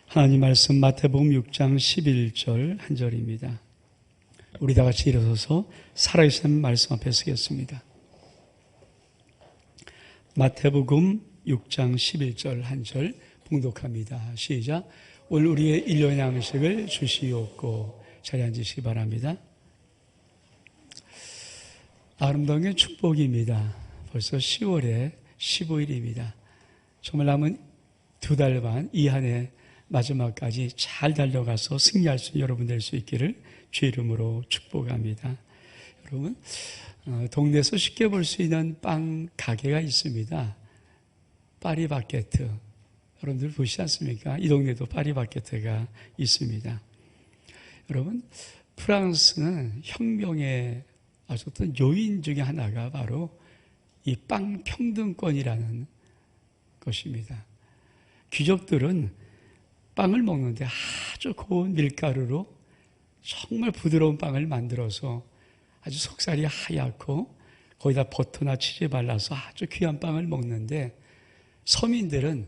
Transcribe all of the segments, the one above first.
하나님 말씀 마태복음 6장 11절 한 절입니다. 우리 다 같이 일어서서 살아계신 말씀 앞에 서겠습니다. 마태복음 6장 11절 한 절 봉독합니다. 시작. 오늘 우리의 일용의 양식을 주시옵고. 자리에 앉으시기 바랍니다. 아름다운 게 축복입니다. 벌써 10월에 15일입니다. 정말 남은 2달 반 이 한 해 마지막까지 잘 달려가서 승리할 수 있는 여러분 될 수 있기를 주 이름으로 축복합니다. 여러분, 동네에서 쉽게 볼 수 있는 빵 가게가 있습니다. 파리바게트. 여러분들 보시지 않습니까? 이 동네도 파리바게트가 있습니다. 여러분, 프랑스는 혁명의 아주 어떤 요인 중에 하나가 바로 이 빵 평등권이라는 것입니다. 귀족들은 빵을 먹는데 아주 고운 밀가루로 정말 부드러운 빵을 만들어서 아주 속살이 하얗고 거기다 버터나 치즈 발라서 아주 귀한 빵을 먹는데, 서민들은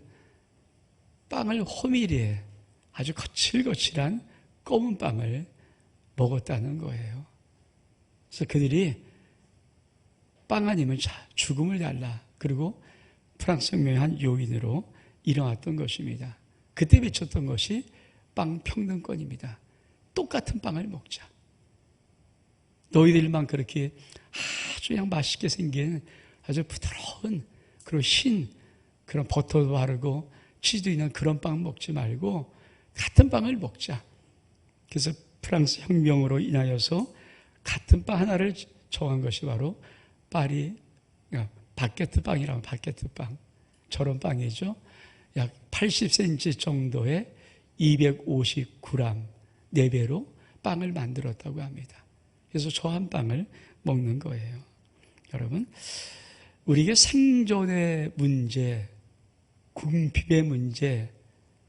빵을 호밀이에 아주 거칠거칠한 검은 빵을 먹었다는 거예요. 그래서 그들이 빵 아니면 죽음을 달라. 그리고 프랑스 혁명의 한 요인으로 일어났던 것입니다. 그때 외쳤던 것이 빵 평등권입니다. 똑같은 빵을 먹자. 너희들만 그렇게 아주 그냥 맛있게 생긴 아주 부드러운 그런 그런 버터도 바르고 치즈도 있는 그런 빵 먹지 말고 같은 빵을 먹자. 그래서 프랑스 혁명으로 인하여서 같은 빵 하나를 정한 것이 바로 바게트 빵이라고. 바게트 빵. 저런 빵이죠. 약 80cm 정도의 250g 4배로 빵을 만들었다고 합니다. 그래서 저 한 빵을 먹는 거예요. 여러분, 우리에게 생존의 문제, 궁핍의 문제,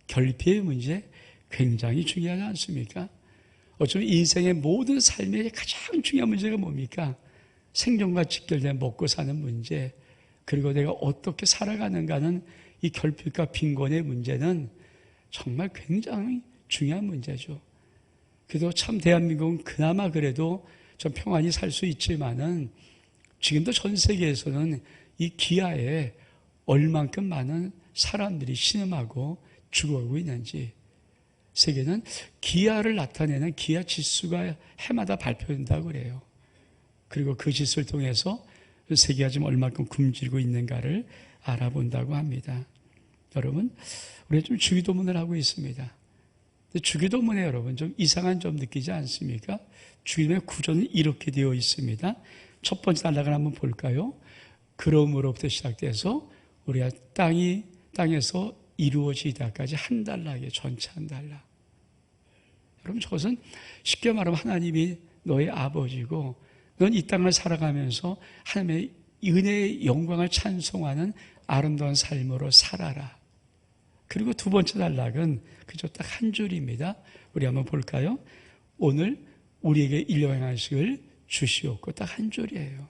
결핍의 문제 굉장히 중요하지 않습니까? 어쩌면 인생의 모든 삶의 가장 중요한 문제가 뭡니까? 생존과 직결된 먹고 사는 문제, 그리고 내가 어떻게 살아가는가는 이 결핍과 빈곤의 문제는 정말 굉장히 중요한 문제죠. 그래도 참 대한민국은 그나마 그래도 좀 평안히 살 수 있지만은 지금도 전 세계에서는 이 기아에 얼만큼 많은 사람들이 신음하고 죽어가고 있는지, 세계는 기아를 나타내는 기아 지수가 해마다 발표된다고 그래요. 그리고 그 지수를 통해서 세계가 지금 얼만큼 굶주리고 있는가를 알아본다고 합니다. 여러분, 우리가 좀 주기도문을 하고 있습니다. 근데 주기도문에 여러분 좀 이상한 점 느끼지 않습니까? 주기도문의 구조는 이렇게 되어 있습니다. 첫 번째 단락을 한번 볼까요? 그러므로부터 시작돼서 우리가 땅에서 이루어지다까지 한 단락에 전체 한 단락. 여러분, 저것은 쉽게 말하면 하나님이 너의 아버지고 넌 이 땅을 살아가면서 하나님의 은혜의 영광을 찬송하는 아름다운 삶으로 살아라. 그리고 두 번째 단락은 그저 딱 한 줄입니다. 우리 한번 볼까요? 오늘 우리에게 일용의 양식을 주시옵고. 딱 한 줄이에요.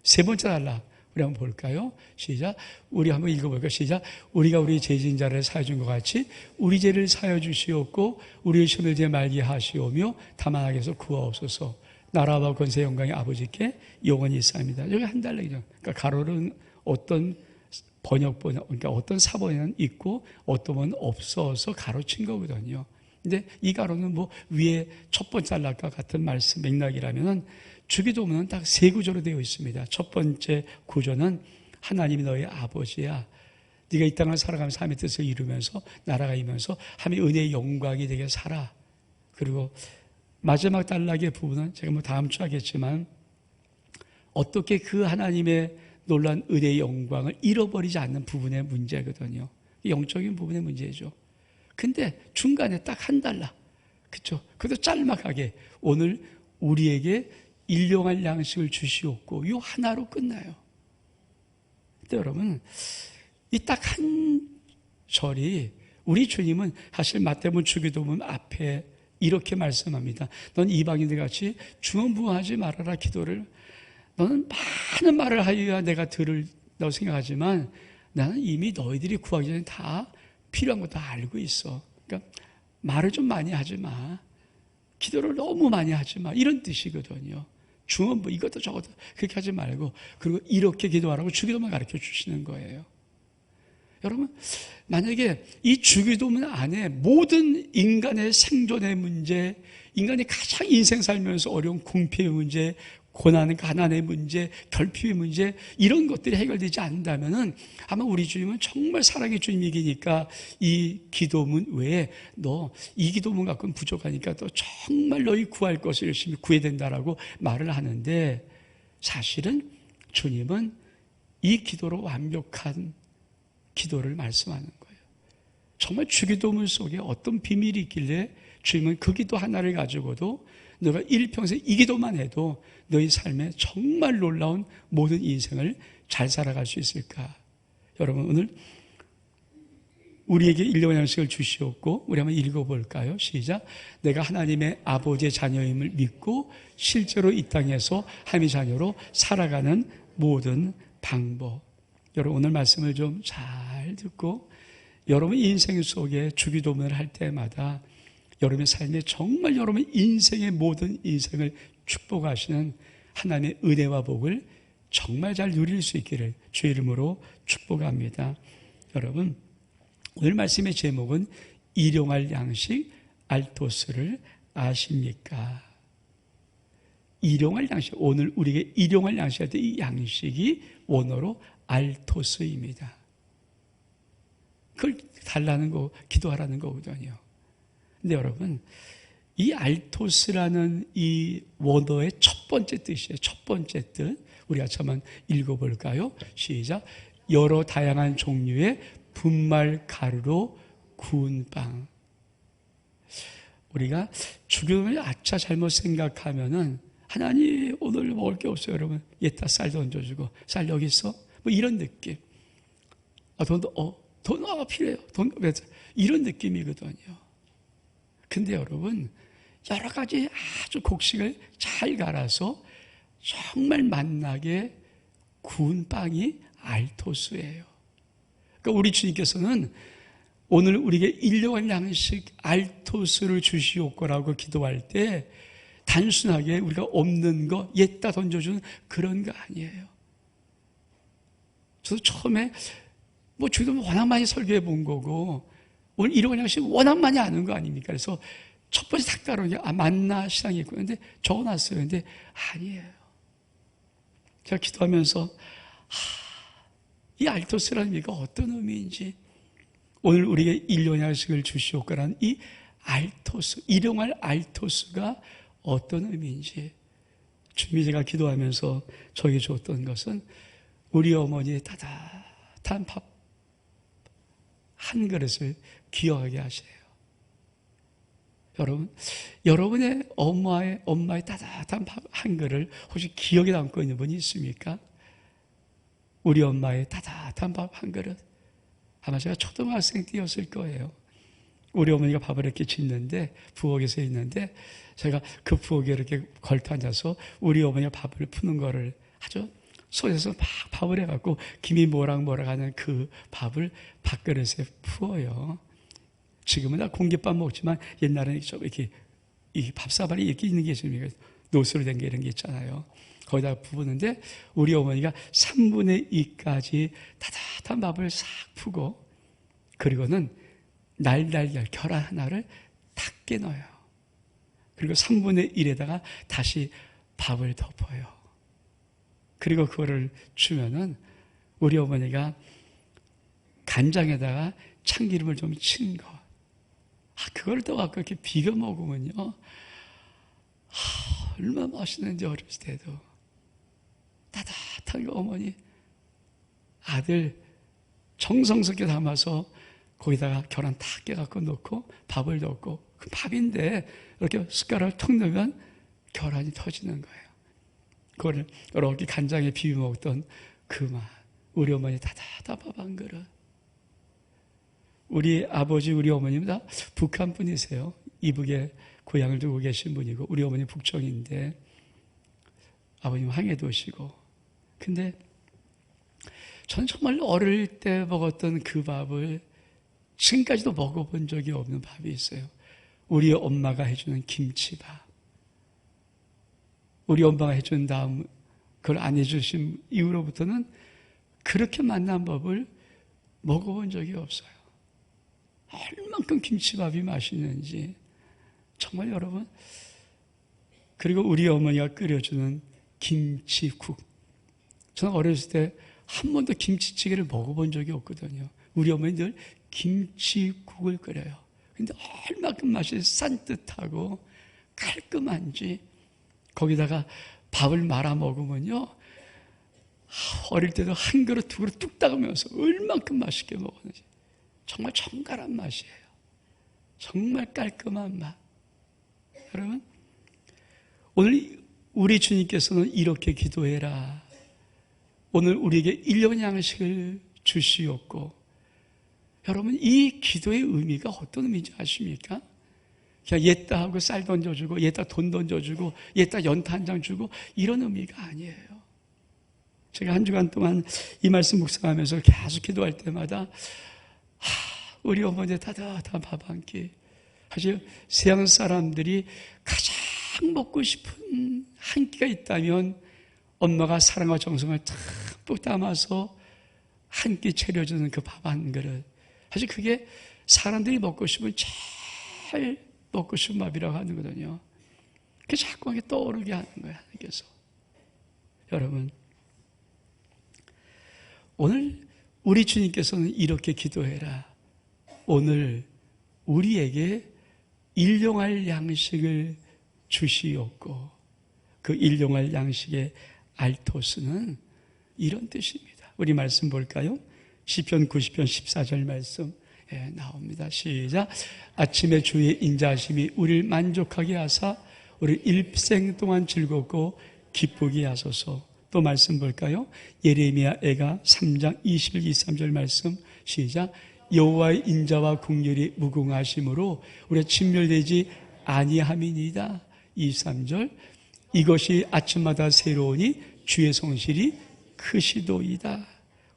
세 번째 단락 우리 한번 볼까요? 시작. 우리 한번 읽어볼까요? 시작. 우리가 우리 죄진자를 사여준 것 같이 우리 죄를 사여 주시옵고 우리의 시험을 제 말게 하시오며 다만 악에서 구하옵소서. 나라와 권세 영광의 아버지께 영원히 있사옵니다. 여기 한 단락이죠. 그러니까 가로는 어떤 그러니까 어떤 사본에는 있고 어떤 건 없어서 가로친 거거든요. 근데 이 가로는 뭐 위에 첫 번째 단락과 같은 말씀 맥락이라면은 주기도문은 딱 세 구조로 되어 있습니다. 첫 번째 구조는 하나님이 너의 아버지야. 네가 이 땅을 살아가면서 하나님의 뜻을 이루면서 나라가 이면서 하나님의 은혜의 영광이 되게 살아. 그리고 마지막 단락의 부분은 제가 뭐 다음 주 하겠지만 어떻게 그 하나님의 놀라운 은혜의 영광을 잃어버리지 않는 부분의 문제거든요. 영적인 부분의 문제죠. 근데 중간에 딱 한 단락, 그렇죠? 그것도 짤막하게 오늘 우리에게 일용할 양식을 주시옵고 이 하나로 끝나요. 근데 여러분, 이 딱 한 절이 우리 주님은 사실 마태복음 주기도문 앞에 이렇게 말씀합니다. 넌 이방인들 같이 중언부언하지 말아라. 기도를 너는 많은 말을 하여야 내가 들으라고 생각하지만 나는 이미 너희들이 구하기 전에 다 필요한 거 다 알고 있어. 그러니까 말을 좀 많이 하지 마. 기도를 너무 많이 하지 마. 이런 뜻이거든요. 주면 뭐 이것도 저것도 그렇게 하지 말고, 그리고 이렇게 기도하라고 주기도만 가르쳐 주시는 거예요. 여러분, 만약에 이 주기도문 안에 모든 인간의 생존의 문제, 인간이 가장 인생 살면서 어려운 궁핍의 문제, 고난, 가난의 문제, 결핍의 문제, 이런 것들이 해결되지 않는다면은 아마 우리 주님은 정말 사랑의 주님이기니까 이 기도문 외에 너 이 기도문 갖고는 부족하니까 또 정말 너희 구할 것을 열심히 구해야 된다라고 말을 하는데, 사실은 주님은 이 기도로 완벽한 기도를 말씀하는 거예요. 정말 주기도문 속에 어떤 비밀이 있길래 주님은 그 기도 하나를 가지고도 너가 일평생 이 기도만 해도 너희 삶에 정말 놀라운 모든 인생을 잘 살아갈 수 있을까? 여러분, 오늘 우리에게 일용할 양식을 주시옵고, 우리 한번 읽어볼까요? 시작. 내가 하나님의 아버지의 자녀임을 믿고 실제로 이 땅에서 하나님의 자녀로 살아가는 모든 방법. 여러분, 오늘 말씀을 좀 잘 듣고 여러분 인생 속에 주기도문을 할 때마다 여러분의 삶에 정말 여러분 인생의 모든 인생을 축복하시는 하나님의 은혜와 복을 정말 잘 누릴 수 있기를 주의 이름으로 축복합니다. 여러분, 오늘 말씀의 제목은 일용할 양식 알토스를 아십니까? 일용할 양식, 오늘 우리에게 일용할 양식할 때 이 양식이 원어로 알토스입니다. 그걸 달라는 거, 기도하라는 거거든요. 근데 여러분, 이 알토스라는 이 원어의 첫 번째 뜻이에요. 첫 번째 뜻. 우리 같이 한번 읽어볼까요? 시작. 여러 다양한 종류의 분말 가루로 구운 빵. 우리가 주기도문을 아차 잘못 생각하면은 하나님 오늘 먹을 게 없어요, 여러분. 얘다 쌀 던져주고, 쌀 여기 있어? 뭐 이런 느낌. 돈 필요해요. 돈 이런 느낌이거든요. 근데 여러분, 여러 가지 아주 곡식을 잘 갈아서 정말 맛나게 구운 빵이 알토스예요. 그러니까 우리 주님께서는 오늘 우리에게 일용할 양식 알토스를 주시옵고라고 기도할 때 단순하게 우리가 없는 거 옛다 던져주는 그런 거 아니에요. 저도 처음에 주기도문 워낙 많이 설교해 본 거고 오늘 일용할 양식 워낙 많이 아는 거 아닙니까? 그래서 첫 번째 탁 따르는 게 맞나 시상이 있고 근데 적어놨어요. 근데 아니에요. 제가 기도하면서 이 알토스라는 의미가 어떤 의미인지, 오늘 우리에게 일용할 양식을 주시옵고라는 이 알토스, 일용할 알토스가 어떤 의미인지 주님이 제가 기도하면서 저에게 줬던 것은 우리 어머니의 따뜻한 밥 한 그릇을 기억하게 하세요. 여러분, 여러분의 엄마의 따뜻한 밥 한 그릇을 혹시 기억에 담고 있는 분이 있습니까? 우리 엄마의 따뜻한 밥 한 그릇. 아마 제가 초등학생 때였을 거예요. 우리 어머니가 밥을 이렇게 짓는데 부엌에서 있는데 제가 그 부엌에 이렇게 걸터 앉아서 우리 어머니가 밥을 푸는 거를 아주 손에서 막 밥을 해갖고 김이 모락모락 하는 그 밥을 밥그릇에 부어요. 지금은 다 공깃밥 먹지만 옛날에는 좀 이렇게 이 밥사발이 이렇게 있는 게 있습니다. 노스로 된 게 이런 게 있잖아요. 거기다가 부었는데 우리 어머니가 3분의 2까지 따뜻한 밥을 싹 푸고 그리고는 날달걀 계란 하나를 탁 깨넣어요. 그리고 3분의 1에다가 다시 밥을 덮어요. 그리고 그거를 주면은 우리 어머니가 간장에다가 참기름을 좀 친 거. 그걸 또 갖고 이렇게 비벼 먹으면요. 얼마나 맛있는지 어렸을 때도. 따뜻한 거 어머니, 아들 정성스럽게 담아서 거기다가 계란 탁 깨갖고 넣고 밥을 넣고 그 밥인데 이렇게 숟가락을 턱 넣으면 계란이 터지는 거예요. 그걸 이렇게 간장에 비벼 먹던 그 맛. 우리 어머니 따뜻한 밥 한 그릇. 우리 아버지, 우리 어머니는 다 북한 분이세요. 이북에 고향을 두고 계신 분이고 우리 어머니 북청인데 아버님 황해도시고. 근데 저는 정말 어릴 때 먹었던 그 밥을 지금까지도 먹어본 적이 없는 밥이 있어요. 우리 엄마가 해주는 김치밥. 우리 엄마가 해준 다음 그걸 안 해주신 이후로부터는 그렇게 맛난 밥을 먹어본 적이 없어요. 얼만큼 김치밥이 맛있는지 정말 여러분. 그리고 우리 어머니가 끓여주는 김치국. 저는 어렸을 때 한 번도 김치찌개를 먹어본 적이 없거든요. 우리 어머니 늘 김치국을 끓여요. 근데 얼마큼 맛이 산뜻하고 깔끔한지 거기다가 밥을 말아 먹으면요. 어릴 때도 한 그릇 두 그릇 뚝 따가면서 얼만큼 맛있게 먹었는지 정말 정갈한 맛이에요. 정말 깔끔한 맛. 여러분, 오늘 우리 주님께서는 이렇게 기도해라. 오늘 우리에게 일용 양식을 주시옵고, 여러분 이 기도의 의미가 어떤 의미인지 아십니까? 그냥 옛다 하고 쌀 던져주고 옛다 돈 던져주고 옛다 연타 한 장 주고 이런 의미가 아니에요. 제가 한 주간 동안 이 말씀 묵상하면서 계속 기도할 때마다 우리 어머니의 따뜻한 밥 한 끼, 사실 세상 사람들이 가장 먹고 싶은 한 끼가 있다면 엄마가 사랑과 정성을 듬뿍 담아서 한 끼 차려주는 그 밥 한 그릇, 사실 그게 사람들이 먹고 싶은 제일 먹고 싶은 밥이라고 하는 거거든요. 그게 자꾸 떠오르게 하는 거예요, 하나님께서. 여러분, 오늘 우리 주님께서는 이렇게 기도해라. 오늘 우리에게 일용할 양식을 주시옵고, 그 일용할 양식의 알토스는 이런 뜻입니다. 우리 말씀 볼까요? 시편 90편 14절 말씀 나옵니다. 시작. 아침에 주의 인자하심이 우리를 만족하게 하사 우리 일생 동안 즐겁고 기쁘게 하소서. 또 말씀 볼까요? 예레미야 애가 3장 21, 23절 말씀 시작. 여호와의 인자와 긍휼이 무궁하심으로 우리가 진멸되지 아니함이니이다. 23절. 이것이 아침마다 새로우니 주의 성실이 크시도이다.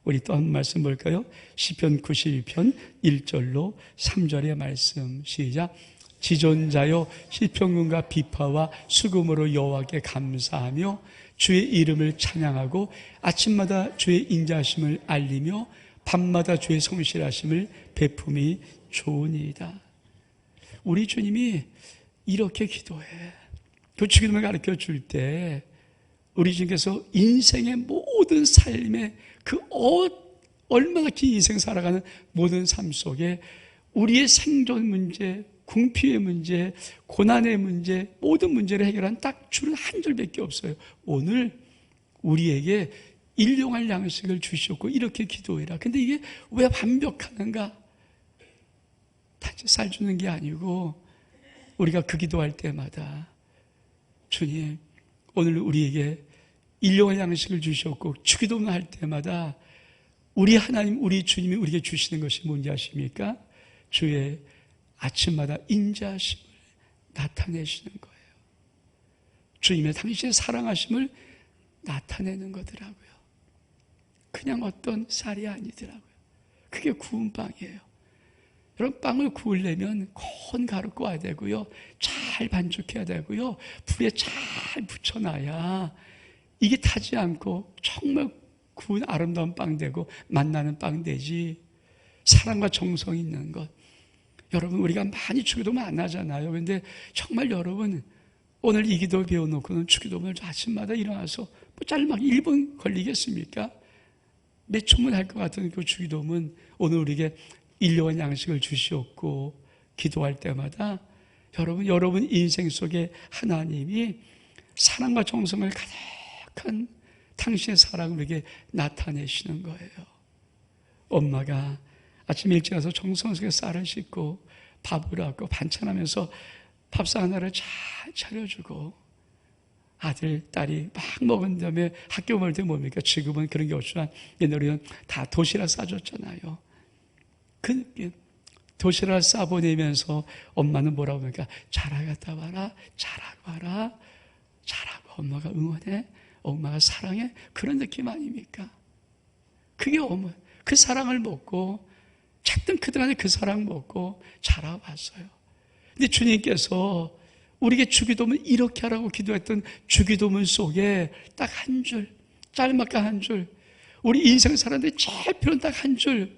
우리 또 한 말씀 볼까요? 시편 91편 1절로 3절의 말씀 시작. 지존자여 시편군과 비파와 수금으로 여호와께 감사하며 주의 이름을 찬양하고 아침마다 주의 인자하심을 알리며 밤마다 주의 성실하심을 베품이 좋으니이다. 우리 주님이 이렇게 기도해. 그 주기도문을 가르쳐 줄 때 우리 주님께서 인생의 모든 삶의 그 얼마나 긴 인생 살아가는 모든 삶 속에 우리의 생존 문제, 궁피의 문제, 고난의 문제, 모든 문제를 해결한 딱 줄은 한 줄밖에 없어요. 오늘 우리에게 일용할 양식을 주셨고 이렇게 기도해라. 근데 이게 왜 완벽하는가? 단지 쌀 주는 게 아니고 우리가 그 기도할 때마다 주님, 오늘 우리에게 일용할 양식을 주셨고 주기도문 할 때마다 우리 하나님, 우리 주님이 우리에게 주시는 것이 뭔지 아십니까? 주의 아침마다 인자하심을 나타내시는 거예요. 주님의 당신의 사랑하심을 나타내는 거더라고요. 그냥 어떤 쌀이 아니더라고요. 그게 구운 빵이에요. 여러분, 빵을 구우려면 건 가루 구워야 되고요, 잘 반죽해야 되고요, 불에 잘 붙여놔야 이게 타지 않고 정말 구운 아름다운 빵 되고 맛나는 빵 되지. 사랑과 정성 있는 것. 여러분, 우리가 많이 주기도문 안 하잖아요. 그런데 정말 여러분, 오늘 이 기도 배워놓고는 주기도문을 아침마다 일어나서 짤막 1분 걸리겠습니까? 몇 초면 할 것 같은 그 주기도문, 오늘 우리에게 일용할 양식을 주시옵고 기도할 때마다 여러분 인생 속에 하나님이 사랑과 정성을 가득한 당신의 사랑을 우리에게 나타내시는 거예요. 엄마가 아침 일찍 와서 정성스럽게 쌀을 씻고 밥을 하고 반찬하면서 밥상 하나를 잘 차려주고 아들, 딸이 막 먹은 다음에 학교 갈 때 뭡니까? 지금은 그런 게 없지만 옛날에는 다 도시락 싸줬잖아요. 그 느낌. 도시락을 싸보내면서 엄마는 뭐라고 합니까? 잘하겠다 봐라, 잘하고 와라, 잘하고 엄마가 응원해, 엄마가 사랑해, 그런 느낌 아닙니까? 그게 어머, 그 사랑을 먹고 작든 크든 간에 그 사랑 먹고 자라왔어요. 근데 주님께서 우리에게 주기도문 이렇게 하라고 기도했던 주기도문 속에 딱 한 줄, 짤막한 한 줄, 우리 인생 살았는데 제일 필요한 딱 한 줄,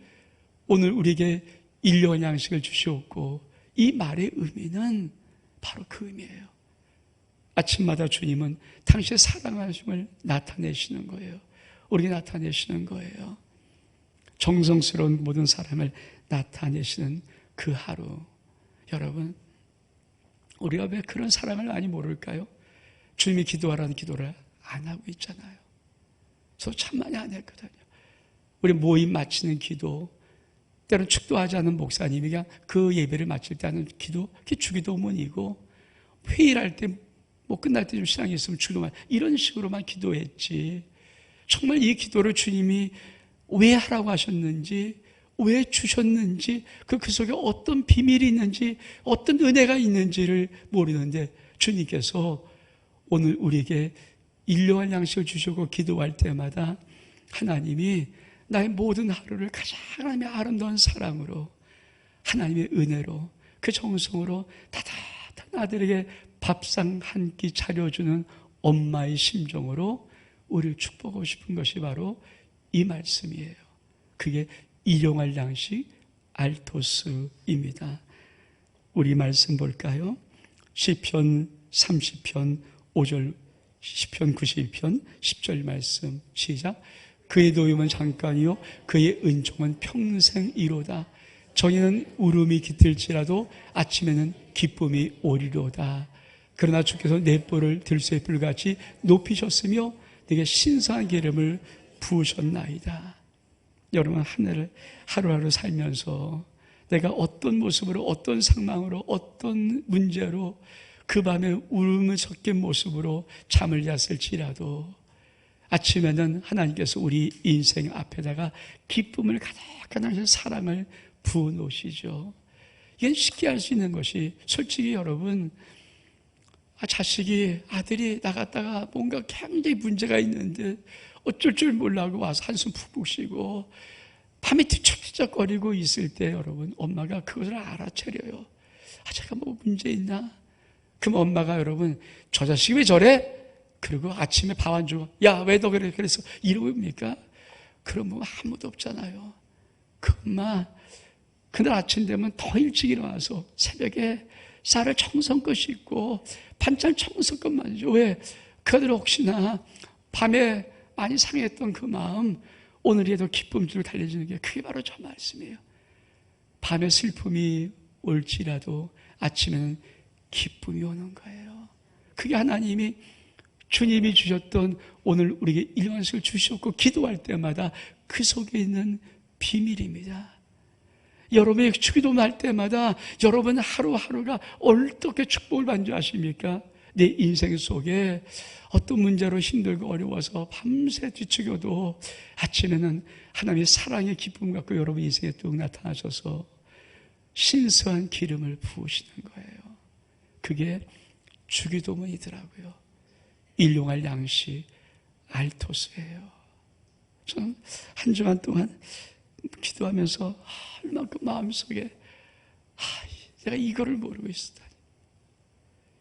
오늘 우리에게 일용할 양식을 주시옵고, 이 말의 의미는 바로 그 의미예요. 아침마다 주님은 당신의 사랑하심을 나타내시는 거예요. 우리에게 나타내시는 거예요. 정성스러운 모든 사랑을 나타내시는 그 하루. 여러분, 우리가 왜 그런 사랑을 많이 모를까요? 주님이 기도하라는 기도를 안 하고 있잖아요. 저 참 많이 안 했거든요. 우리 모임 마치는 기도, 때로는 축도하지 않은 목사님이 그냥 그 예배를 마칠 때 하는 기도, 그게 주기도문이고, 회의를 할 때, 뭐 끝날 때 좀 신앙이 있으면 주기도문, 이런 식으로만 기도했지. 정말 이 기도를 주님이 왜 하라고 하셨는지, 왜 주셨는지, 그 속에 어떤 비밀이 있는지, 어떤 은혜가 있는지를 모르는데, 주님께서 오늘 우리에게 일용할 양식을 주시고 기도할 때마다 하나님이 나의 모든 하루를 가장 하나님의 아름다운 사랑으로, 하나님의 은혜로, 그 정성으로 따뜻한 아들에게 밥상 한 끼 차려주는 엄마의 심정으로 우리를 축복하고 싶은 것이 바로 이 말씀이에요. 그게 일용할 양식 알토스입니다. 우리 말씀 볼까요? 시편 30편 5절, 시편 91편 10절 말씀 시작. 그의 노임은 잠깐이요 그의 은총은 평생이로다. 정에는 울음이 깃들지라도 아침에는 기쁨이 오리로다. 그러나 주께서 내 뿔을 들쇠 뿔같이 높이셨으며 내게 신선한 기름을 부으셨나이다. 여러분, 한 해를 하루하루 살면서 내가 어떤 모습으로, 어떤 상황으로, 어떤 문제로 그 밤에 울음을 섞인 모습으로 잠을 잤을지라도 아침에는 하나님께서 우리 인생 앞에다가 기쁨을 가득한 하신 사랑을 부어놓으시죠. 이건 쉽게 할 수 있는 것이, 솔직히 여러분, 자식이, 아들이 나갔다가 뭔가 굉장히 문제가 있는데 어쩔 줄 몰라고 와서 한숨 푹푹 쉬고 밤에 뒤척뒤척거리고 있을 때 여러분, 엄마가 그것을 알아차려요. 제가 뭐 문제 있나? 그럼 엄마가 여러분, 저 자식이 왜 저래? 그리고 아침에 밥 안 주고, 야, 왜 너 그래? 그래서 이러니까? 그럼 뭐 아무도 없잖아요. 그 엄마, 그날 아침 되면 더 일찍 일어나서 새벽에 쌀을 정성껏 씻고 반찬 정성껏 만들죠. 왜? 그들 혹시나 밤에 많이 상했던 그 마음, 오늘이라도 기쁨으로 달래주는 게 그게 바로 저 말씀이에요. 밤에 슬픔이 올지라도 아침에는 기쁨이 오는 거예요. 그게 하나님이, 주님이 주셨던 오늘 우리에게 일용할 것을 주셨고 기도할 때마다 그 속에 있는 비밀입니다. 여러분이 주기도문 할 때마다 여러분 하루하루가 어떻게 축복을 받는 줄 아십니까? 내 인생 속에 어떤 문제로 힘들고 어려워서 밤새 뒤척여도 아침에는 하나님의 사랑의 기쁨 갖고 여러분 인생에 뚝 나타나셔서 신선한 기름을 부으시는 거예요. 그게 주기도문이더라고요. 일용할 양식 알토스예요. 저는 한 주간 동안 기도하면서 얼마큼 마음속에 내가 이거를 모르고 있었다니,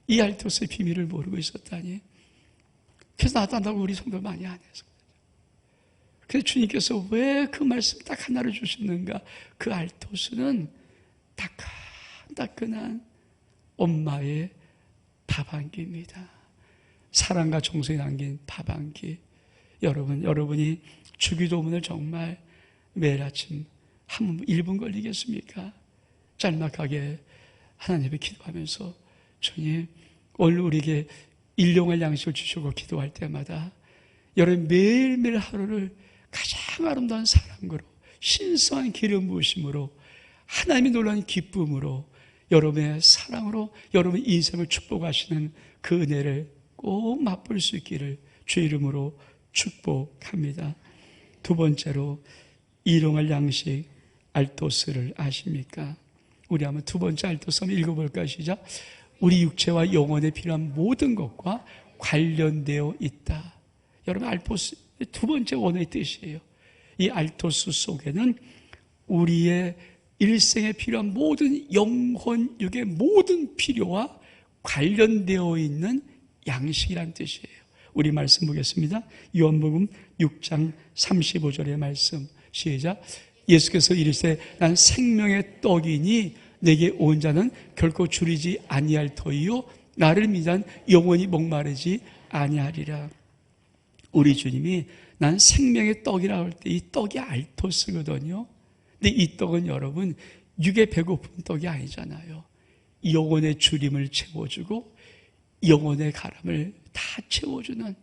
이 알토스의 비밀을 모르고 있었다니. 그래서 나도 안다고 우리 성도 많이 안 해서. 그래서 주님께서 왜 그 말씀 딱 하나를 주시는가? 그 알토스는 따끈따끈한 엄마의 밥 한 끼입니다. 사랑과 정성이 담긴 밥 한 끼. 여러분이 주기도문을 정말 매일 아침 한 1분 걸리겠습니까? 짤막하게 하나님 앞에 기도하면서, 주님, 오늘 우리에게 일용할 양식을 주시고 기도할 때마다 여러분 매일매일 하루를 가장 아름다운 사랑으로, 신선한 기름 부으심으로, 하나님의 놀라운 기쁨으로, 여러분의 사랑으로 여러분 인생을 축복하시는 그 은혜를 꼭 맛볼 수 있기를 주의 이름으로 축복합니다. 두 번째로, 일용할 양식 알토스를 아십니까? 우리 한번 두 번째 알토스 한번 읽어볼까요? 시작. 우리 육체와 영혼에 필요한 모든 것과 관련되어 있다. 여러분, 알토스 두 번째 원어의 뜻이에요. 이 알토스 속에는 우리의 일생에 필요한 모든 영혼육의 모든 필요와 관련되어 있는 양식이란 뜻이에요. 우리 말씀 보겠습니다. 요한복음 6장 35절의 말씀 시작. 예수께서 이르시되 난 생명의 떡이니 내게 온 자는 결코 줄이지 아니할 터이요 나를 믿은 영원히 목마르지 아니하리라. 우리 주님이 난 생명의 떡이라고 할 때 이 떡이 알토스거든요. 근데 이 떡은 여러분 육에 배고픈 떡이 아니잖아요. 영혼의 주림을 채워주고 영혼의 가람을 다 채워주는,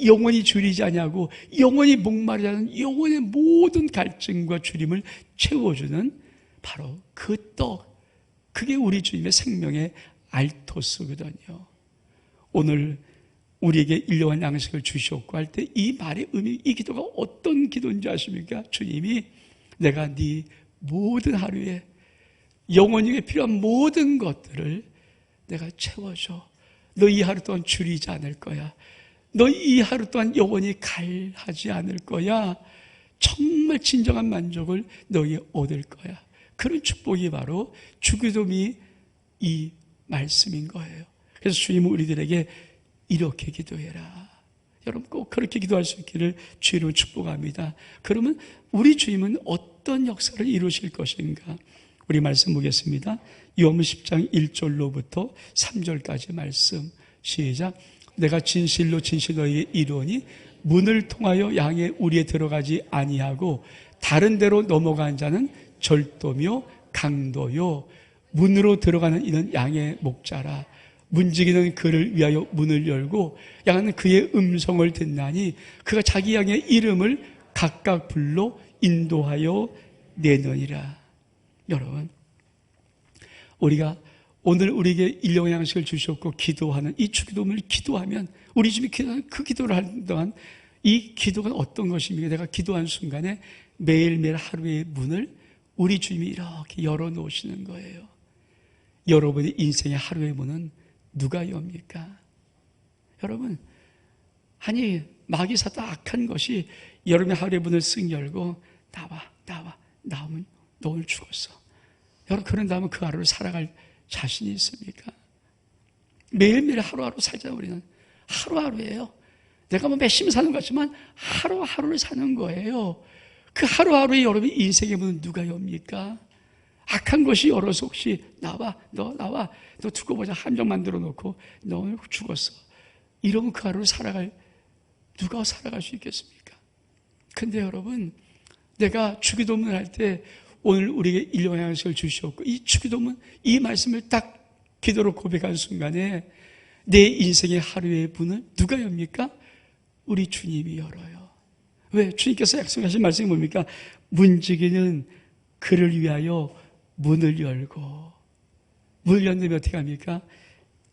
영원히 줄이지 아니하고 영원히 목마르지 않은 영혼의 모든 갈증과 주림을 채워주는 바로 그 떡, 그게 우리 주님의 생명의 알토스거든요. 오늘 우리에게 일용할 양식을 주시옵고 할 때 이 말의 의미, 이 기도가 어떤 기도인지 아십니까? 주님이 내가 네 모든 하루에 영원히 필요한 모든 것들을 내가 채워줘. 너 이 하루 동안 줄이지 않을 거야. 너 이 하루 동안 영원히 갈하지 않을 거야. 정말 진정한 만족을 너에게 얻을 거야. 그런 축복이 바로 주기도문이 이 말씀인 거예요. 그래서 주님은 우리들에게 이렇게 기도해라. 여러분 꼭 그렇게 기도할 수 있기를 주님으로 축복합니다. 그러면 우리 주님은 어떤 역사를 이루실 것인가? 우리 말씀 보겠습니다. 요한복음 10장 1절로부터 3절까지 말씀 시작. 내가 진실로 진실로 너희에게 이르노니 문을 통하여 양의 우리에 들어가지 아니하고 다른 데로 넘어간 자는 절도며 강도요 문으로 들어가는 이는 양의 목자라. 문지기는 그를 위하여 문을 열고 양은 그의 음성을 듣나니 그가 자기 양의 이름을 각각 불러 인도하여 내느니라. 여러분, 우리가 오늘 우리에게 일용의 양식을 주셨고 기도하는 이 주기도문을 기도하면, 우리 집이 기도하는 그 기도를 하는 동안 이 기도가 어떤 것입니까? 내가 기도한 순간에 매일매일 하루의 문을 우리 주님이 이렇게 열어놓으시는 거예요. 여러분의 인생의 하루의 문은 누가 엽니까? 여러분, 아니 마귀사도 악한 것이 여러분의 하루의 문을 쓱 열고 나오면 너 오늘 죽었어. 여러분, 그런다면 그 하루를 살아갈 자신이 있습니까? 매일매일 하루하루 살잖아요. 우리는 하루하루예요. 내가 뭐 몇십 사는 것 같지만 하루하루를 사는 거예요. 그 하루하루에 여러분 인생의 문은 누가 엽니까? 악한 것이 열어서 혹시 나와, 너 두고 보자 함정 만들어 놓고 너 오늘 죽었어. 이러면 그 하루를 누가 살아갈 수 있겠습니까? 근데 여러분, 내가 주기도문을 할 때 오늘 우리에게 일용의 양식을 주셨고 이 주기도문, 이 말씀을 딱 기도로 고백한 순간에 내 인생의 하루의 문을 누가 엽니까? 우리 주님이 열어요. 왜? 주님께서 약속하신 말씀이 뭡니까? 문지기는 그를 위하여 문을 열고, 문을 열면 어떻게 합니까?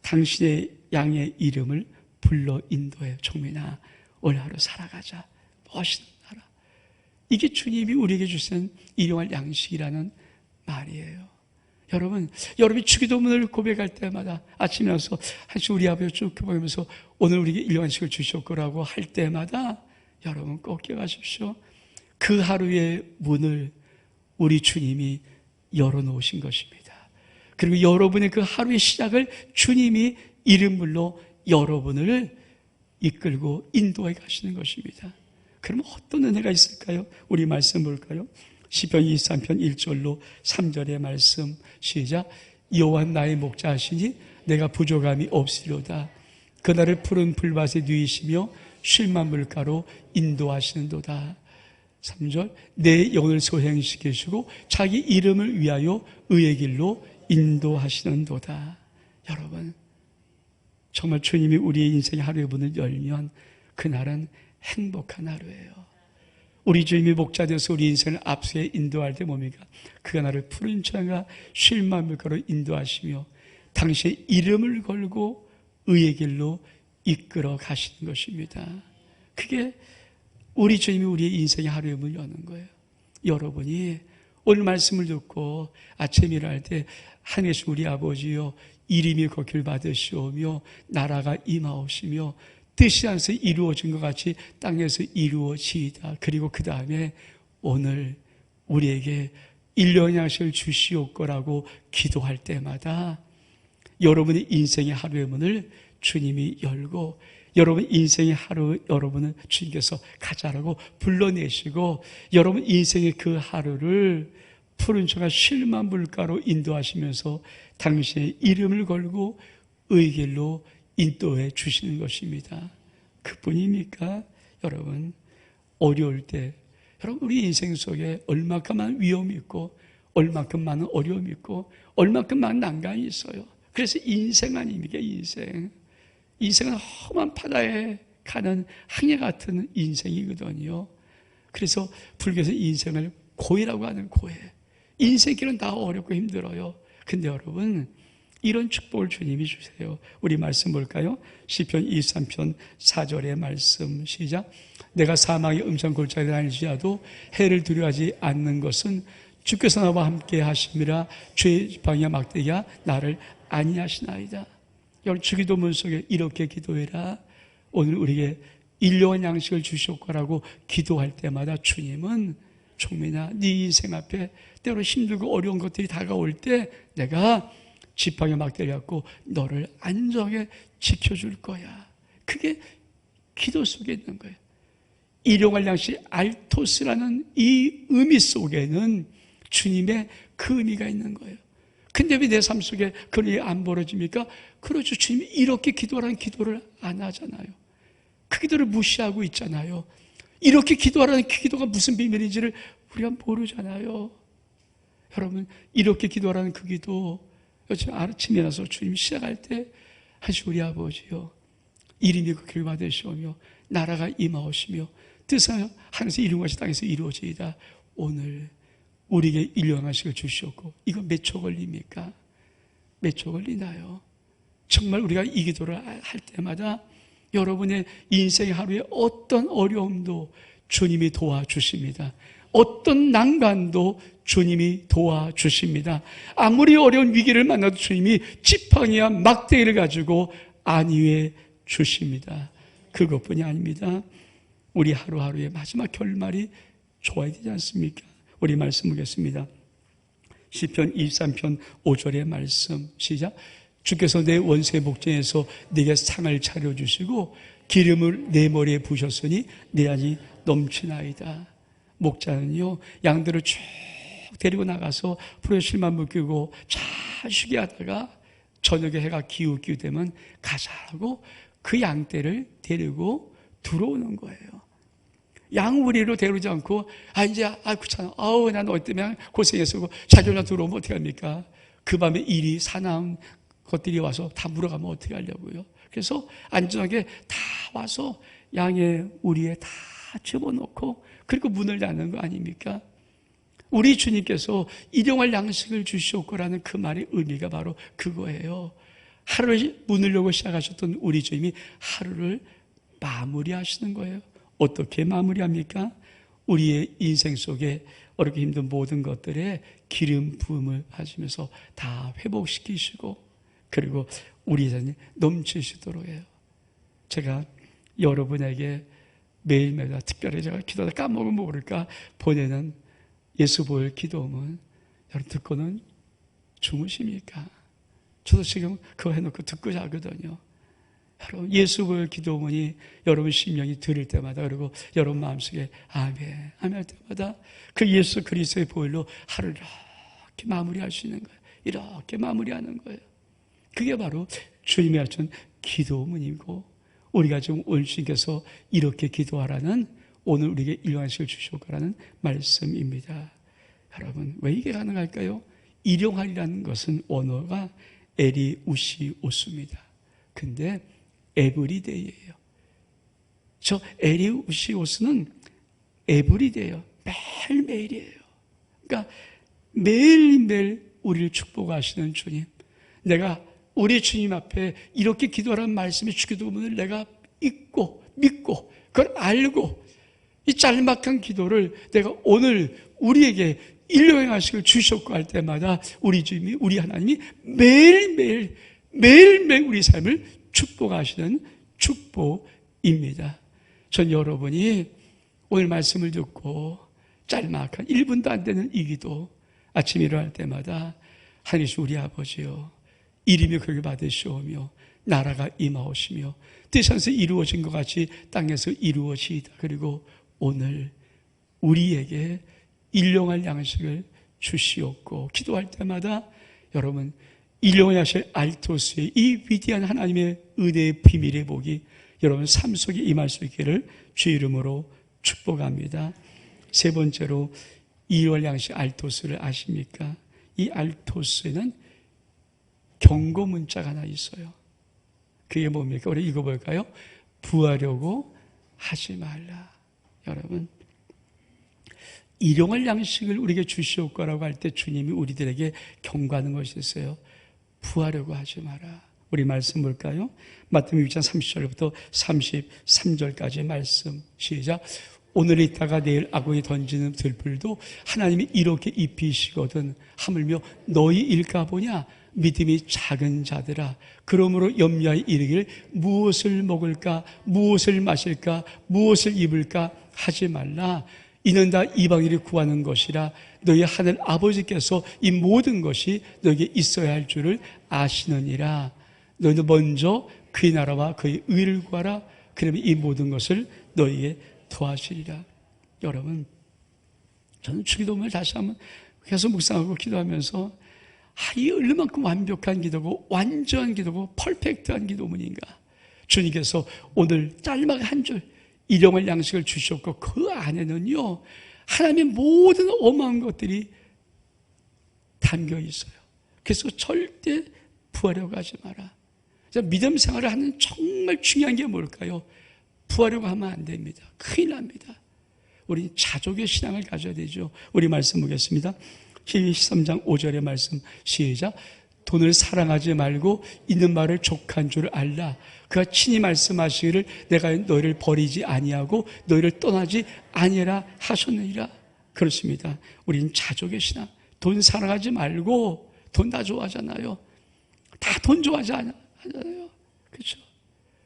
당신의 양의 이름을 불러 인도해요. 종민아, 오늘 하루 살아가자. 멋있는 나라. 이게 주님이 우리에게 주신 일용할 양식이라는 말이에요. 여러분이 주기도문을 고백할 때마다 아침에 와서 한시 우리 아버지 쭉 보면서 오늘 우리에게 일용할 양식을 주셨고라고 할 때마다 여러분 꼭 기억하십시오. 그 하루의 문을 우리 주님이 열어놓으신 것입니다. 그리고 여러분의 그 하루의 시작을 주님이 이름불로 여러분을 이끌고 인도해 가시는 것입니다. 그러면 어떤 은혜가 있을까요? 우리 말씀 볼까요? 시편 23편 1절로 3절의 말씀 시작. 여호와 나의 목자하시니 내가 부족함이 없으리로다. 그날을 푸른 풀밭에 누이시며 쉴만 물가로 인도하시는도다. 3절. 내 영을 소행시키시고 자기 이름을 위하여 의의 길로 인도하시는도다. 여러분, 정말 주님이 우리의 인생의 하루의 문을 열면 그날은 행복한 하루예요. 우리 주님이 목자 되어서 우리 인생을 앞서에 인도할 때 뭡니까? 그가 나를 푸른 창가 쉴만 물가로 인도하시며 당신의 이름을 걸고 의의 길로 이끌어 가시는 것입니다. 그게 우리 주님이 우리의 인생의 하루의 문을 여는 거예요. 여러분이 오늘 말씀을 듣고 아침에 일어날 때 하늘에서 우리 아버지여 이름이 거길 받으시오며 나라가 임하옵시며 뜻이 안에서 이루어진 것 같이 땅에서 이루어지이다. 그리고 그 다음에 오늘 우리에게 일용할 양식을 주시옵고라고 기도할 때마다 여러분의 인생의 하루의 문을 주님이 열고 여러분 인생의 하루 여러분은 주님께서 가자라고 불러내시고 여러분 인생의 그 하루를 푸른 초가 쉴만 물가로 인도하시면서 당신의 이름을 걸고 의길로 인도해 주시는 것입니다. 그뿐입니까? 여러분 어려울 때 여러분 우리 인생 속에 얼마큼 많은 위험이 있고 얼마큼 많은 어려움이 있고 얼마큼 많은 난관이 있어요. 그래서 인생 아닙니까? 인생은 험한 바다에 가는 항해 같은 인생이거든요. 그래서 불교에서 인생을 고해라고 하는 고해. 인생길은 다 어렵고 힘들어요. 근데 여러분 이런 축복을 주님이 주세요. 우리 말씀 볼까요? 시편 23편 4절의 말씀 시작. 내가 사망의 음산 골짜기에 다닐지라도 해를 두려워하지 않는 것은 주께서 나와 함께 하심이라. 죄의 지팡이와 막대기가 나를 안위하시나이다. 여러분 주기도문 속에 이렇게 기도해라. 오늘 우리에게 일용할 양식을 주시옵고라고 기도할 때마다 주님은 종민아 네 인생 앞에 때로 힘들고 어려운 것들이 다가올 때 내가 지팡이 막대기 갖고 너를 안정하게 지켜줄 거야. 그게 기도 속에 있는 거예요. 일용할 양식 알토스라는 이 의미 속에는 주님의 그 의미가 있는 거예요. 근데 왜 내 삶 속에 그런 일이 안 벌어집니까? 그렇죠. 주님이 이렇게 기도하라는 기도를 안 하잖아요. 그 기도를 무시하고 있잖아요. 이렇게 기도하라는 그 기도가 무슨 비밀인지를 우리가 모르잖아요. 여러분 이렇게 기도하라는 그 기도 요즘 아침에 일어나서 주님 시작할 때 하시 우리 아버지요 이름이 그길 받으시오며 나라가 임하오시며 뜻은 하늘에서 이룬 것이 땅에서 이루어지이다. 오늘 우리에게 일용할 양식을 주시옵고. 이거 몇 초 걸립니까? 몇 초 걸리나요? 정말 우리가 이 기도를 할 때마다 여러분의 인생의 하루에 어떤 어려움도 주님이 도와주십니다. 어떤 난관도 주님이 도와주십니다. 아무리 어려운 위기를 만나도 주님이 지팡이와 막대기를 가지고 안위해 주십니다. 그것뿐이 아닙니다. 우리 하루하루의 마지막 결말이 좋아야 되지 않습니까? 우리 말씀 보겠습니다. 시편 23편 5절의 말씀 시작. 주께서 내 원수의 목전에서 내게 상을 차려주시고 기름을 내 머리에 부으셨으니 내 안이 넘치나이다. 목자는요 양들을 쭉 데리고 나가서 풀에 실만 묶이고 잘 쉬게 하다가 저녁에 해가 기울게 되면 가자라고 그 양떼를 데리고 들어오는 거예요. 양우리로 데려오지 않고 이제 귀찮아 난 너 때문에 고생했어 자기 혼자 들어오면 어떻게 합니까? 그 밤에 일이 사나운 것들이 와서 다 물어가면 어떻게 하려고요? 그래서 안전하게 다 와서 양의 우리에 다 집어넣고 그리고 문을 닫는 거 아닙니까? 우리 주님께서 일용할 양식을 주시옵고라는 그 말의 의미가 바로 그거예요. 하루를 문을 열고 시작하셨던 우리 주님이 하루를 마무리하시는 거예요. 어떻게 마무리합니까? 우리의 인생 속에 어렵게 힘든 모든 것들에 기름 부음을 하시면서 다 회복시키시고 그리고 우리 자신이 넘치시도록 해요. 제가 여러분에게 매일매일 특별히 제가 기도하다 까먹으면 모를까 보내는 예수 보혈 기도문 여러분 듣고는 주무십니까? 저도 지금 그거 해놓고 듣고 자거든요. 여러분 예수 보혈 기도문이 여러분 심령이 들을 때마다 그리고 여러분 마음속에 아멘 아멘 할 때마다 그 예수 그리스도의 보혈로 하루를 이렇게 마무리할 수 있는 거예요. 이렇게 마무리하는 거예요. 그게 바로 주님이 하신 기도문이고 우리가 지금 오늘 주님께서 이렇게 기도하라는 오늘 우리에게 일용하식을 주시옵고라는 말씀입니다. 여러분 왜 이게 가능할까요? 일용할이라는 것은 원어가 에리우시오스입니다. 근데 에브리데이예요. 저 에리우시오스는 에브리데이예요. 매일매일이에요. 그러니까 매일매일 우리를 축복하시는 주님. 내가 우리 주님 앞에 이렇게 기도하라는 말씀의 주기도문을 내가 읽고 믿고 그걸 알고 이 짤막한 기도를 내가 오늘 우리에게 일용할 양식을 주셨고 할 때마다 우리 주님이 우리 하나님이 매일매일 우리 삶을 축복하시는 축복입니다. 전 여러분이 오늘 말씀을 듣고 짤막한 1분도 안 되는 이 기도 아침 일어날 때마다 하나님 우리 아버지요, 이름이 그를 받으시오며 나라가 임하오시며 뜻에서 이루어진 것 같이 땅에서 이루어지이다. 그리고 오늘 우리에게 일용할 양식을 주시옵고, 기도할 때마다 여러분 일용할 양식 알토스의 이 위대한 하나님의 은혜의 비밀의 복이 여러분 삶 속에 임할 수 있기를 주 이름으로 축복합니다. 세 번째로 일용할 양식 알토스를 아십니까? 이 알토스에는 경고 문자가 하나 있어요. 그게 뭡니까? 우리 읽어볼까요? 부하려고 하지 말라. 여러분, 일용할 양식을 우리에게 주시옵고라고 할 때 주님이 우리들에게 경고하는 것이 있어요. 부하려고 하지 마라. 우리 말씀 볼까요? 마태복음 6장 30절부터 33절까지의 말씀 시작. 오늘 있다가 내일 악어에 던지는 들불도 하나님이 이렇게 입히시거든 하물며 너희 일까 보냐? 믿음이 작은 자들아, 그러므로 염려하여 이르기를 무엇을 먹을까, 무엇을 마실까, 무엇을 입을까 하지 말라. 이는 다 이방인이 구하는 것이라. 너희 하늘 아버지께서 이 모든 것이 너에게 있어야 할 줄을 아시느니라. 너희도 먼저 그의 나라와 그의 의를 구하라. 그러면 이 모든 것을 너희에게 더하시리라. 여러분, 저는 주기도문을 다시 한번 계속 묵상하고 기도하면서 이 얼마만큼 완벽한 기도고 완전한 기도고 퍼펙트한 기도문인가. 주님께서 오늘 짤막한 한 줄 일용할 양식을 주셨고 그 안에는요 하나님의 모든 어마어마한 것들이 담겨 있어요. 그래서 절대 부하려고 하지 마라. 믿음 생활을 하는 정말 중요한 게 뭘까요? 부하려고 하면 안 됩니다. 큰일 납니다. 우리 자족의 신앙을 가져야 되죠. 우리 말씀 보겠습니다. 13장 5절의 말씀 시작. 돈을 사랑하지 말고 있는 말을 족한 줄 알라. 그가 친히 말씀하시기를 내가 너희를 버리지 아니하고 너희를 떠나지 아니라 하셨느니라. 그렇습니다. 우리는 자족의 신앙. 돈 사랑하지 말고, 돈 다 좋아하잖아요. 다 돈 좋아하지 않아요. 그렇죠?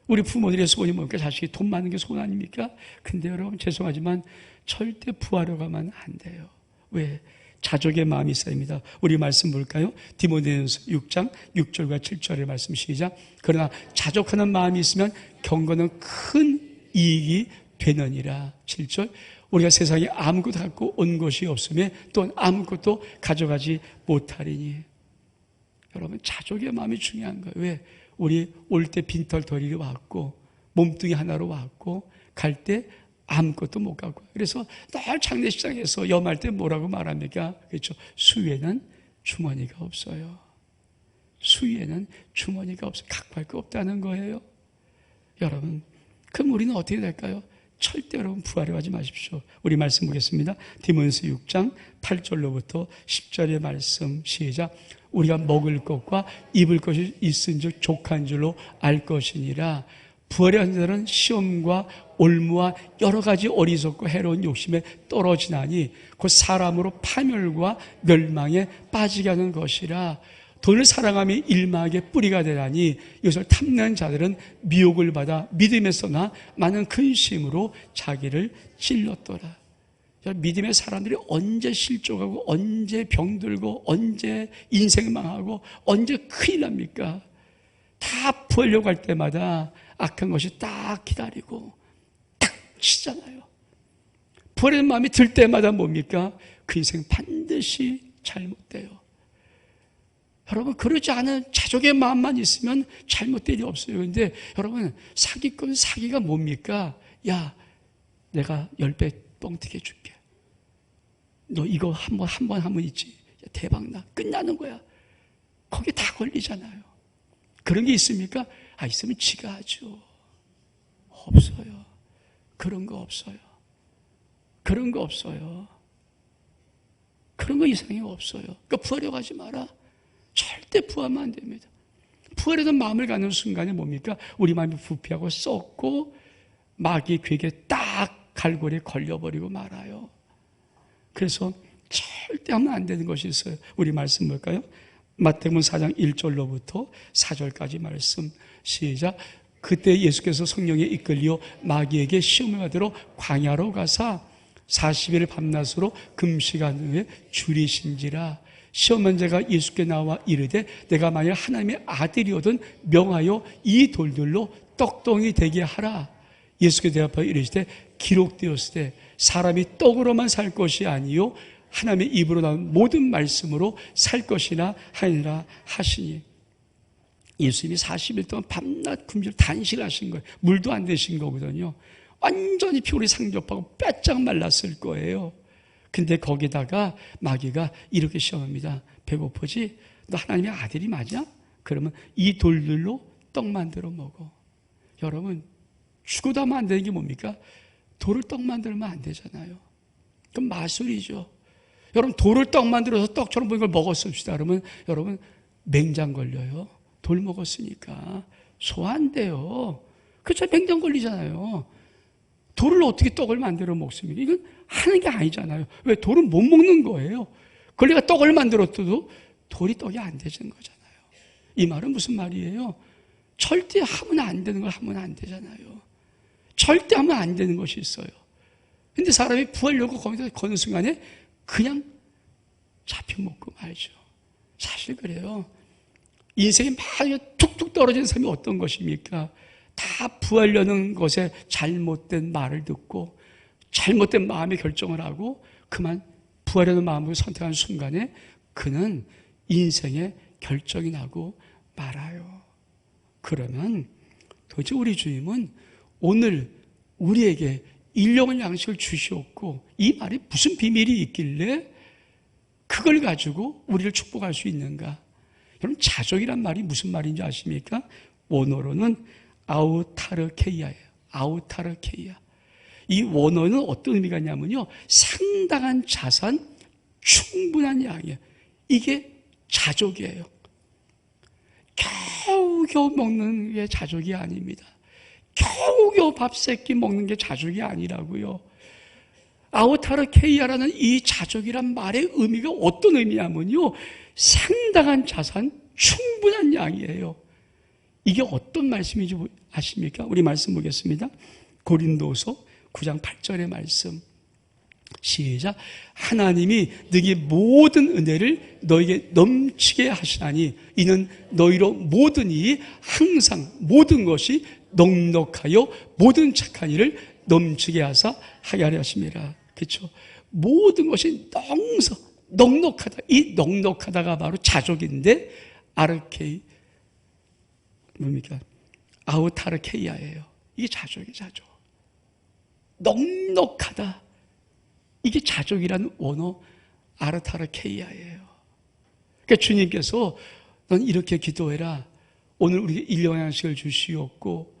우리 부모들의 소원이 뭡니까? 자식이 돈 많은 게 소원 아닙니까? 근데 여러분 죄송하지만 절대 부하려고 하면 안 돼요. 왜? 자족의 마음이 있어야합니다. 우리 말씀 볼까요? 디모데전서 6장 6절과 7절의 말씀 시작. 그러나 자족하는 마음이 있으면 경건은 큰 이익이 되느니라. 7절. 우리가 세상에 아무것도 갖고 온 것이 없으며 또한 아무것도 가져가지 못하리니. 여러분 자족의 마음이 중요한 거예요. 왜? 우리 올 때 빈털터리로 왔고 몸뚱이 하나로 왔고 갈 때 아무것도 못 갖고. 그래서 늘 장례식장에서 염할 때 뭐라고 말합니까? 그렇죠. 수위에는 주머니가 없어요. 수위에는 주머니가 없어요. 갖고 갈 거 없다는 거예요. 여러분, 그럼 우리는 어떻게 될까요? 절대 여러분 부하려고 하지 마십시오. 우리 말씀 보겠습니다. 디모데전서 6장 8절로부터 10절의 말씀 시작. 우리가 먹을 것과 입을 것이 있은즉 족한 줄로 알 것이니라. 부하려 하는 자는 시험과 올무와 여러 가지 어리석고 해로운 욕심에 떨어지나니 곧 사람으로 파멸과 멸망에 빠지게 하는 것이라. 돈을 사랑하며 일막의 뿌리가 되나니 이것을 탐내는 자들은 미혹을 받아 믿음에서나 많은 근심으로 자기를 찔렀더라. 믿음의 사람들이 언제 실족하고 언제 병들고 언제 인생 망하고 언제 큰일 납니까? 다 부하려고 할 때마다 악한 것이 딱 기다리고 딱 치잖아요. 부하려는 마음이 들 때마다 뭡니까? 그 인생 반드시 잘못돼요. 여러분 그러지 않은 자족의 마음만 있으면 잘못될 일 없어요. 그런데 여러분 사기꾼 사기가 뭡니까? 야 내가 10배 뻥튀기 해줄게. 너 이거 한 번 하면 있지. 대박나. 끝나는 거야. 거기 다 걸리잖아요. 그런 게 있습니까? 있으면 지가 하죠. 없어요. 그런 거 없어요. 그런 거 없어요. 그런 거 이상이 없어요. 그러니까 부하려고 하지 마라. 절대 부하면 안 됩니다. 부하려던 마음을 갖는 순간에 뭡니까? 우리 마음이 부패하고 썩고 마귀의 괴기에 딱 갈고리에 걸려버리고 말아요. 그래서 절대 하면 안 되는 것이 있어요. 우리 말씀 볼까요? 마태복음 4장 1절로부터 4절까지 말씀 시작. 그때 예수께서 성령에 이끌려 마귀에게 시험을 받으러 광야로 가사 40일 밤낮으로 금식한 후에 줄이신지라. 시험 문제가 예수께 나와 이르되 내가 만일 하나님의 아들이거든 명하여 이 돌들로 떡덩이 되게 하라. 예수께 대답하여 이르시되 기록되었을 때 사람이 떡으로만 살 것이 아니요 하나님의 입으로 나온 모든 말씀으로 살 것이나 하니라 하시니. 예수님이 40일 동안 밤낮 굶주려 단식하신 거예요. 물도 안 드신 거거든요. 완전히 피골이 상접하고 빼짝 말랐을 거예요. 근데 거기다가 마귀가 이렇게 시험합니다. 배고프지? 너 하나님의 아들이 맞아? 그러면 이 돌들로 떡 만들어 먹어. 여러분, 죽어도 하면 안 되는 게 뭡니까? 돌을 떡 만들면 안 되잖아요. 그럼 마술이죠. 여러분, 돌을 떡 만들어서 떡처럼 보이는 걸 먹었습시다. 그러면 여러분, 맹장 걸려요. 돌 먹었으니까. 소화 안 돼요. 그렇죠? 맹장 걸리잖아요. 돌을 어떻게 떡을 만들어 먹습니까? 이건 하는 게 아니잖아요. 왜? 돌은 못 먹는 거예요. 그걸 내가 떡을 만들었어도 돌이 떡이 안 되는 거잖아요. 이 말은 무슨 말이에요? 절대 하면 안 되는 걸 하면 안 되잖아요. 절대 하면 안 되는 것이 있어요. 근데 사람이 부하려고 거기다 거는 순간에 그냥 잡혀먹고 말죠. 사실 그래요. 인생이 막 툭툭 떨어지는 사람이 어떤 것입니까? 다 부하려는 것에 잘못된 말을 듣고 잘못된 마음의 결정을 하고 그만 부하려는 마음을 선택한 순간에 그는 인생의 결정이 나고 말아요. 그러면 도대체 우리 주님은 오늘 우리에게 일용할 양식을 주시었고 이 말에 무슨 비밀이 있길래 그걸 가지고 우리를 축복할 수 있는가? 여러분, 자족이란 말이 무슨 말인지 아십니까? 원어로는 아우타르케이아예요. 아우타르케이아. 이 원어는 어떤 의미가 있냐면요, 상당한 자산, 충분한 양이에요. 이게 자족이에요. 겨우겨우 먹는 게 자족이 아닙니다. 겨우겨우 밥 세끼 먹는 게 자족이 아니라고요. 아우타르케이아라는 이 자족이란 말의 의미가 어떤 의미냐면요, 상당한 자산, 충분한 양이에요. 이게 어떤 말씀인지 아십니까? 우리 말씀 보겠습니다. 고린도서 9장 8절의 말씀. 시작. 하나님이 너희 모든 은혜를 너에게 넘치게 하시나니 이는 너희로 모든 이 항상 모든 것이 넉넉하여 모든 착한 일을 넘치게 하사 하게 하려 하심이라. 그렇죠? 모든 것이 넉넉하다. 이 넉넉하다가 바로 자족인데 아르케이 뭡니까? 아우타르케이아예요. 이게 자족이에요. 자족. 넉넉하다. 이게 자족이라는 원어 아르타르케이아예요. 그러니까 주님께서 넌 이렇게 기도해라. 오늘 우리에게 일용할 양식을 주시옵고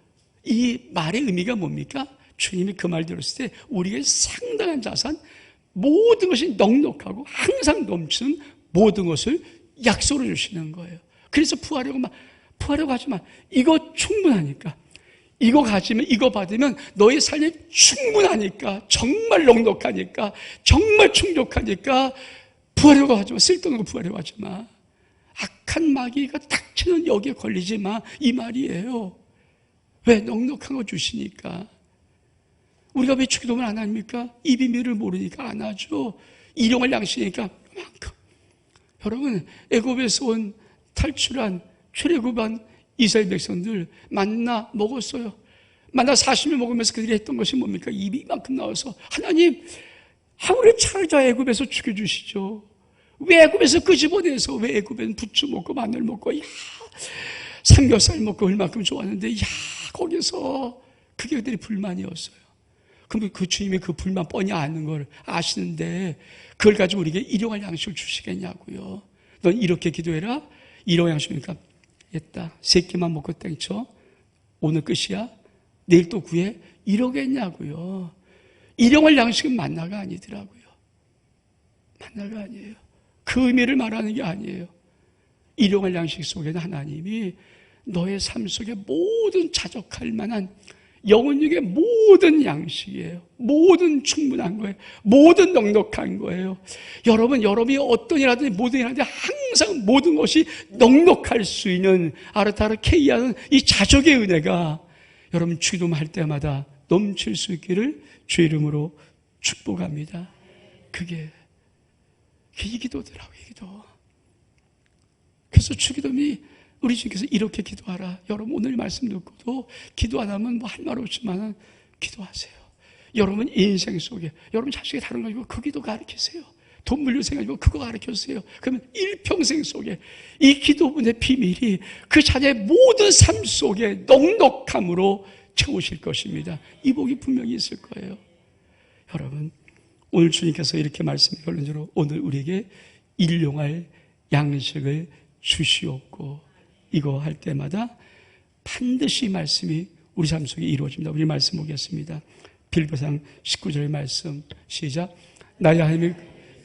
이 말의 의미가 뭡니까? 주님이 그 말 들었을 때 우리에게 상당한 자산, 모든 것이 넉넉하고 항상 넘치는 모든 것을 약속으로 주시는 거예요. 그래서 부하려고 하지 마. 이거 충분하니까. 이거 가지면, 이거 받으면 너의 삶이 충분하니까, 정말 넉넉하니까, 정말 충족하니까 부하려고 하지 마. 쓸데없는 거 부하려고 하지 마. 악한 마귀가 닥치는 여기에 걸리지 마. 이 말이에요. 왜? 넉넉한 거 주시니까. 우리가 왜 주기도문 안 합니까? 이 비밀을 모르니까 안 하죠. 일용할 양식이니까 그만큼. 여러분, 애굽에서 온 탈출한 출애굽한 이스라엘 백성들 만나 먹었어요. 만나 40일 먹으면서 그들이 했던 것이 뭡니까? 입이 이만큼 나와서 하나님, 우리를 차라리 저 애굽에서 죽여주시죠. 왜 애굽에서 끄집어내서 왜 애굽에는 부추 먹고 마늘 먹고 삼겹살 먹고 얼마큼 좋았는데 거기서 그게 그들이 불만이었어요. 그럼 그 주님이 그 불만 뻔히 아는 걸 아시는데 그걸 가지고 우리에게 일용할 양식을 주시겠냐고요. 넌 이렇게 기도해라. 일용할 양식이니까 했다. 3끼만 먹고 땡쳐. 오늘 끝이야. 내일 또 구해. 이러겠냐고요. 일용할 양식은 만나가 아니더라고요. 만나가 아니에요. 그 의미를 말하는 게 아니에요. 일용할 양식 속에는 하나님이 너의 삶 속에 모든 자족할 만한 영혼육의 모든 양식이에요. 모든 충분한 거예요. 모든 넉넉한 거예요. 여러분이 어떤 일 하든지 모든 일 하든지 항상 모든 것이 넉넉할 수 있는 아르타르케이아는 이 자족의 은혜가 여러분 주기도문할 때마다 넘칠 수 있기를 주의 이름으로 축복합니다. 그게 이 기도더라고요, 이 기도. 그래서 주기도문이 우리 주님께서 이렇게 기도하라. 여러분 오늘 말씀 듣고도 기도 안 하면 뭐 할 말 없지만 기도하세요. 여러분 인생 속에 여러분 자식이 다른 거 아니고 그 기도 가르치세요. 돈 물릴 생각이고 그거 가르쳐주세요. 그러면 일평생 속에 이 기도문의 비밀이 그 자녀의 모든 삶 속에 넉넉함으로 채우실 것입니다. 이 복이 분명히 있을 거예요. 여러분 오늘 주님께서 이렇게 말씀해 결론적으로 오늘 우리에게 일용할 양식을 주시옵고, 이거 할 때마다 반드시 말씀이 우리 삶 속에 이루어집니다. 우리 말씀 보겠습니다. 빌보상 19절의 말씀 시작. 나의 하나님이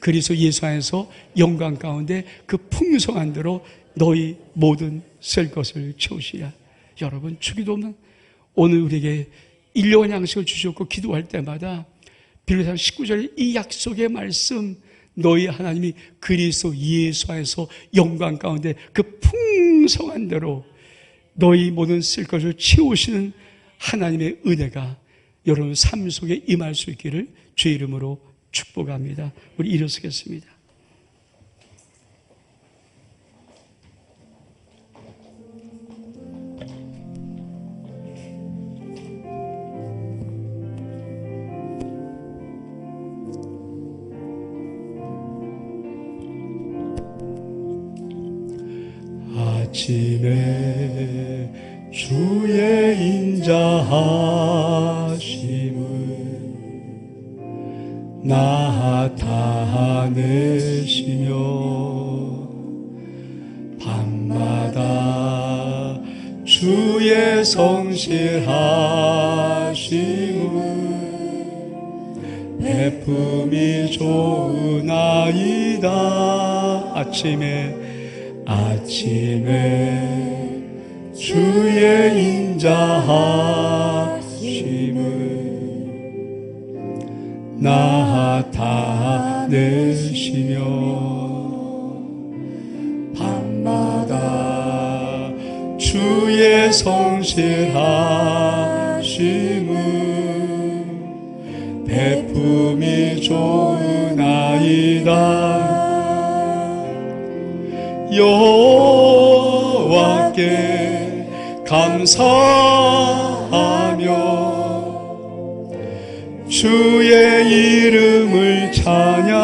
그리스도 예수 안에서 영광 가운데 그 풍성한 대로 너희 모든 쓸 것을 채우시라. 여러분 주기도는 오늘 우리에게 일용할 양식을 주셨고, 기도할 때마다 빌보상 19절 이 약속의 말씀, 너희 하나님이 그리스도 예수 안에서 영광 가운데 그 풍성한 대로 너희 모든 쓸 것을 채우시는 하나님의 은혜가 여러분 삶 속에 임할 수 있기를 주의 이름으로 축복합니다. 우리 일어서겠습니다. 아침에 주의 인자하심을 나타내시며 밤마다 주의 성실하심을 베품이 좋으나이다. 아침에 주의 인자하심을 나타내시며 밤마다 주의 성실하심을 베품이 좋으나이다. 여호와께 감사하며 주의 이름을 찬양.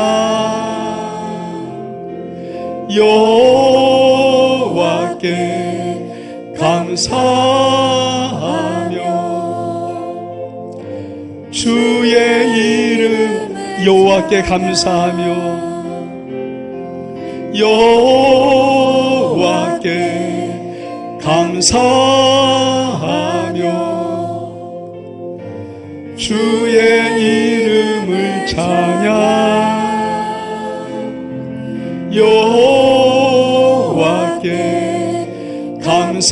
여호와께 감사하며 주의 이름 여호와께 감사하며 여호와께 감사하며 주의 이름을 찬양. 여호와께 감사하며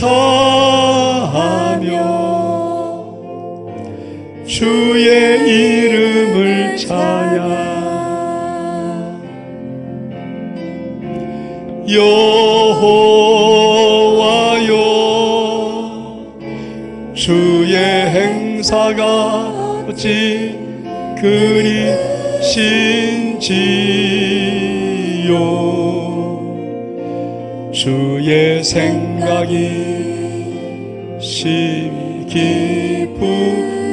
주의 이름을 찬양. 여호와여 주의 행사가 어찌 그리신지요. 주의 생각이 심히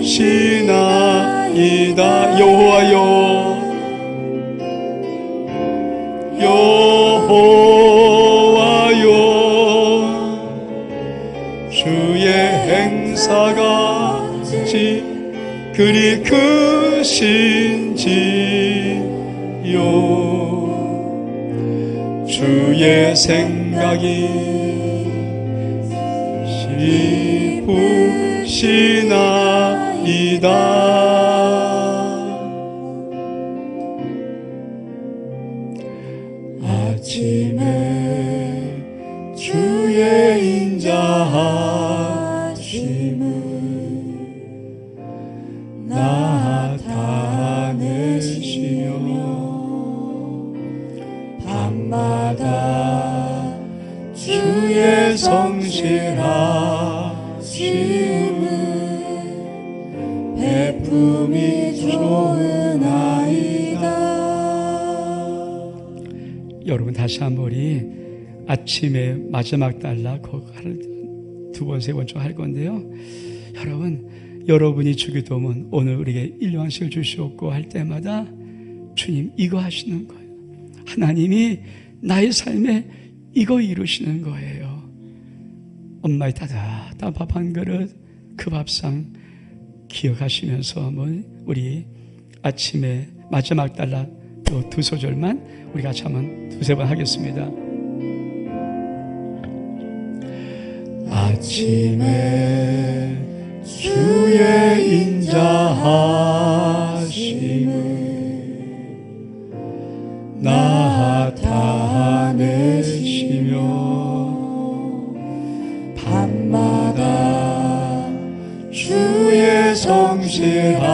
깊으시나이다. 여호와여 주의 행사가 어찌 그리 크신지요. 주의 생각이 깊으시나이다. 아침에 주의 인자하심을 나타내시며 밤마다 주의 성실하심을 베품이 좋으나 여러분 다시 한번 우리 아침에 마지막 단락 두 번, 세 번 좀 할 건데요. 여러분이 주기도문 오늘 우리에게 일용한식을 주시옵고 할 때마다 주님 이거 하시는 거예요. 하나님이 나의 삶에 이거 이루시는 거예요. 엄마의 따뜻한 밥 한 그릇, 그 밥상 기억하시면서 한번 우리 아침에 마지막 단락 또 두 소절만 우리 같이 한번 두세 번 하겠습니다. 아침에 주의 인자하심을 나타내시며 밤마다 주의 성실하심을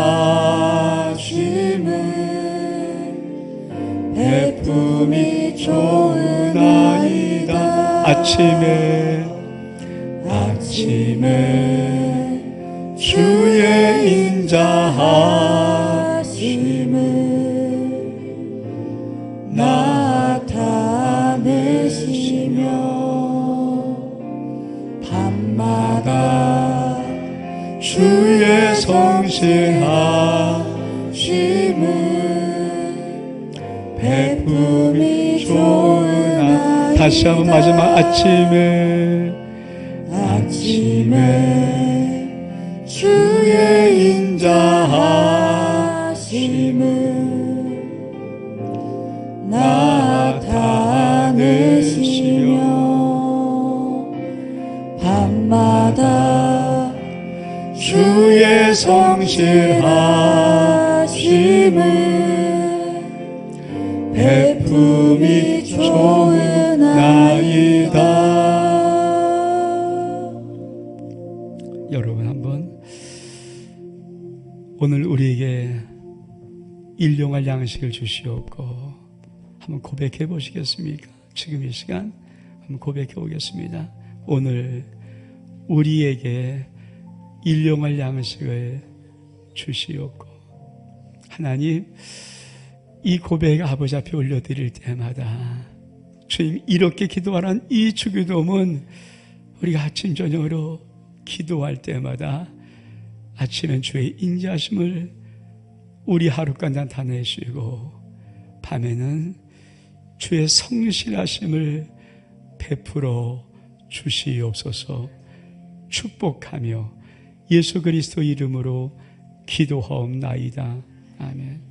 베품이 좋으나이다. 아침에 주의 인자하심을 나타내시며 밤마다 주의 성실하심을 베품이 좋으나. 다시 한번 마지막 아침에 주의 인자하심을 나타내시며 밤마다 주의 성실하심을 베품이 좋으나이다. 여러분 한번 오늘 우리에게 일용할 양식을 주시옵고 한번 고백해 보시겠습니까? 지금 이 시간 한번 고백해 보겠습니다. 오늘 우리에게 일용할 양식을 주시옵고. 하나님, 이 고백 아버지 앞에 올려드릴 때마다 주님 이렇게 기도하는 이 주기도문 우리가 아침 저녁으로 기도할 때마다 아침엔 주의 인자하심을 우리 하루가 나타내시고 밤에는 주의 성실하심을 베풀어 주시옵소서. 축복하며 예수 그리스도 이름으로 기도하옵나이다. 아멘.